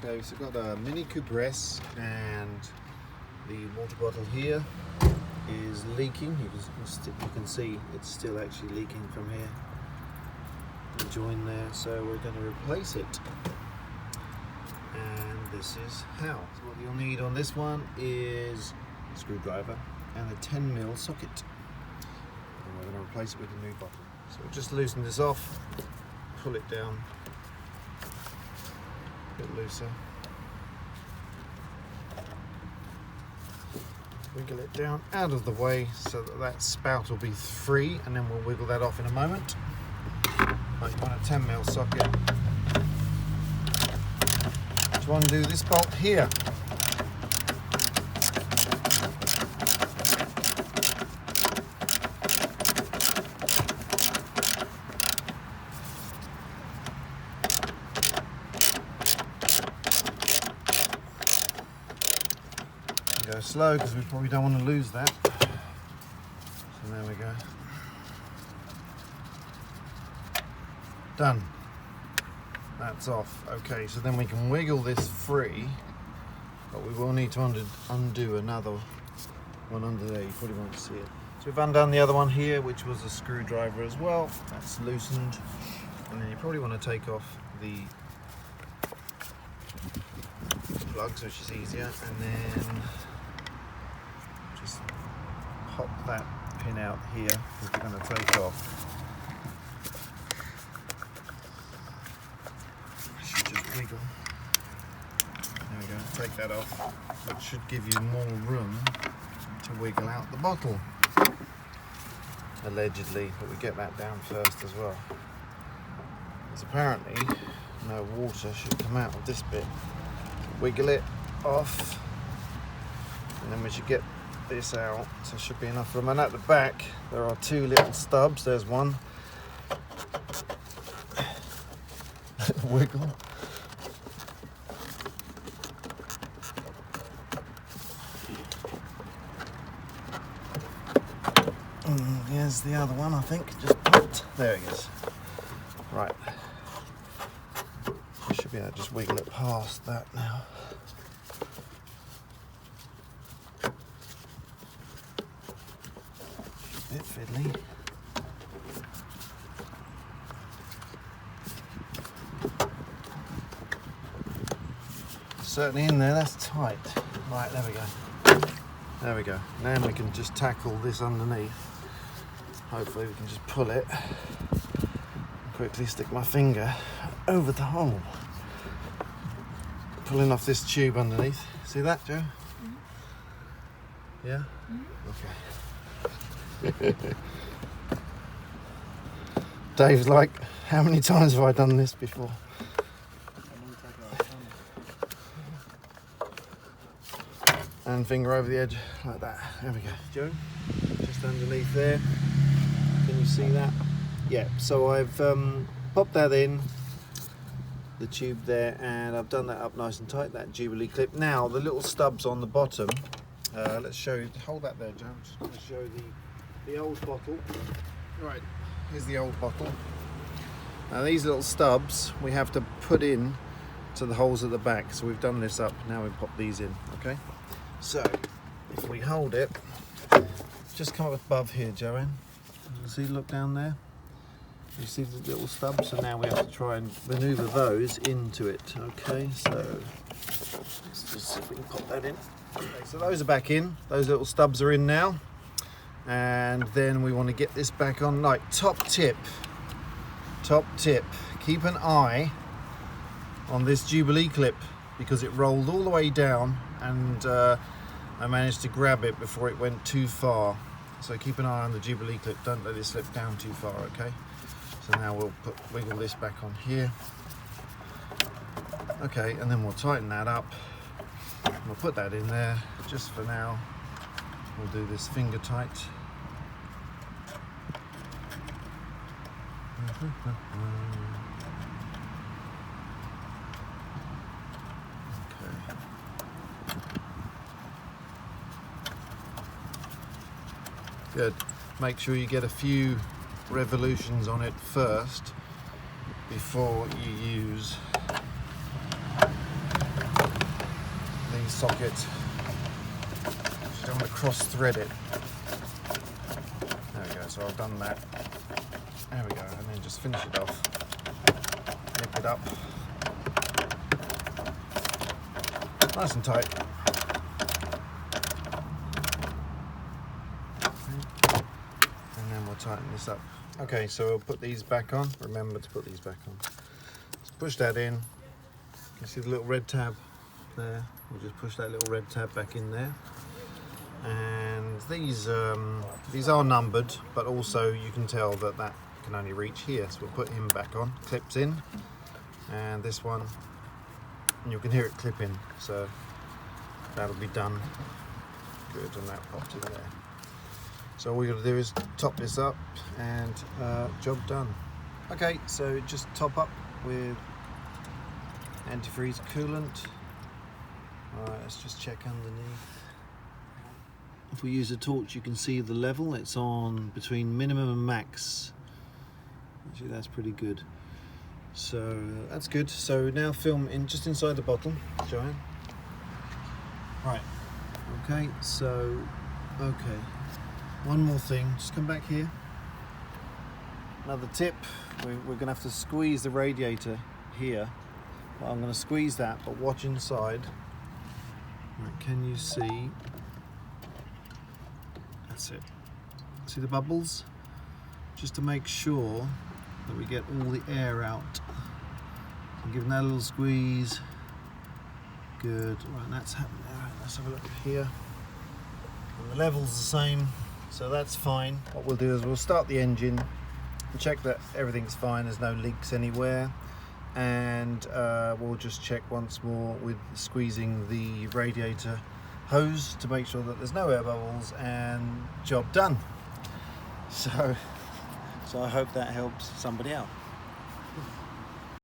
Okay, so I've got a Mini Cooper S, and the water bottle here is leaking. You can see it's still actually leaking from here. The join there, so we're going to replace it. And this is how. So what you'll need on this one is a screwdriver and a 10mm socket. And we're going to replace it with a new bottle. So we'll just loosen this off, pull it down a bit looser. Wiggle it down out of the way so that spout will be free, and then we'll wiggle that off in a moment. Right, you want a 10mm socket to undo this bolt here. Go slow because we probably don't want to lose that. So there we go. Done. That's off. Okay, so then we can wiggle this free, but we will need to undo another one under there. You probably won't see it. So we've undone the other one here, which was a screwdriver as well. That's loosened. And then you probably want to take off the plugs, which is easier, and then just pop that pin out here because we're going to take off. I should just wiggle. There we go, take that off. That should give you more room to wiggle out the bottle. Allegedly, but we get that down first as well. Because apparently no water should come out of this bit. Wiggle it off, and then we should get this out, so there should be enough room. And at the back there are two little stubs. There's one. Wiggle. And here's the other one, I think, just popped. There it is. Right. I should be able to just wiggle it past that now. A bit fiddly. Certainly in there, that's tight. Right, there we go. There we go. Now we can just tackle this underneath. Hopefully we can just pull it. Quickly stick my finger over the hole. Pulling off this tube underneath. See that, Joe? Mm-hmm. Yeah? Mm-hmm. Okay. Dave's like, how many times have I done this before? And finger over the edge like that. There we go. Joe, just underneath there. Can you see that? Yeah, so I've popped that in, the tube there, and I've done that up nice and tight, that Jubilee clip. Now, the little stubs on the bottom, let's show you, hold that there, Joe. I'm just going to show the old bottle. Right, here's the old bottle. Now, these little stubs we have to put in to the holes at the back. So we've done this up, now we pop these in, okay? So, if we hold it, just come up above here, Joanne. See, look down there. You see the little stubs, so now we have to try and manoeuvre those into it. Okay, so let's just see if we can pop that in. Okay, so those are back in. Those little stubs are in now, and then we want to get this back on. Like top tip. Keep an eye on this Jubilee clip because it rolled all the way down, and I managed to grab it before it went too far. So keep an eye on the Jubilee clip. Don't let it slip down too far. Okay. So now we'll wiggle this back on here. Okay, and then we'll tighten that up. We'll put that in there just for now. We'll do this finger tight. Okay. Good. Make sure you get a few revolutions on it first before you use the socket. Just don't want to cross thread it. There we go, so I've done that. There we go, and then just finish it off. Nip it up. Nice and tight. And then we'll tighten this up. Okay, so we'll put these back on. Remember to put these back on. Let's push that in. You can see the little red tab there. We'll just push that little red tab back in there. And these are numbered, but also you can tell that that can only reach here. So we'll put him back on. Clips in, and this one, and you can hear it clip in. So that'll be done. Good, and that popped in there. So all we got to do is top this up, and job done. Okay, so just top up with antifreeze coolant. Alright, let's just check underneath. If we use a torch, you can see the level. It's on between minimum and max. Actually, that's pretty good. So that's good. So now film in just inside the bottle, Joanne. Right. Okay. So okay. One more thing. Just come back here. Another tip. We're going to have to squeeze the radiator here. Well, I'm going to squeeze that, but watch inside. Right, can you see? That's it. See the bubbles? Just to make sure that we get all the air out. I'm giving that a little squeeze. Good. Right, that's happening. All right, let's have a look here. And the level's the same, so that's fine. What we'll do is we'll start the engine and check that everything's fine. There's no leaks anywhere, and we'll just check once more with squeezing the radiator hose to make sure that there's no air bubbles, and job done. So I hope that helps somebody out.